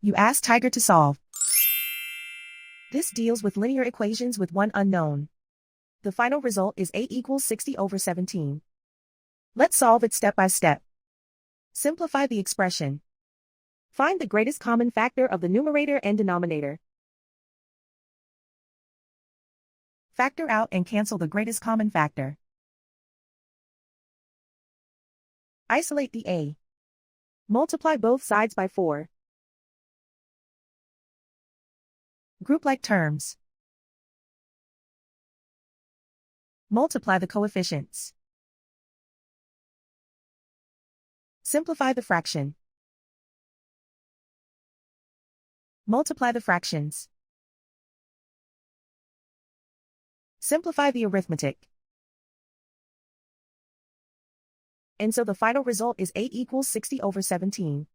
You ask Tiger to solve. This deals with linear equations with one unknown. The final result is 8 equals 60 over 17. Let's solve it step by step. Simplify the expression. Find the greatest common factor of the numerator and denominator. Factor out and cancel the greatest common factor. Isolate the a. Multiply both sides by 4. Group like terms. Multiply the coefficients. Simplify the fraction. Multiply the fractions. Simplify the arithmetic. And so the final result is 8 equals 60 over 17.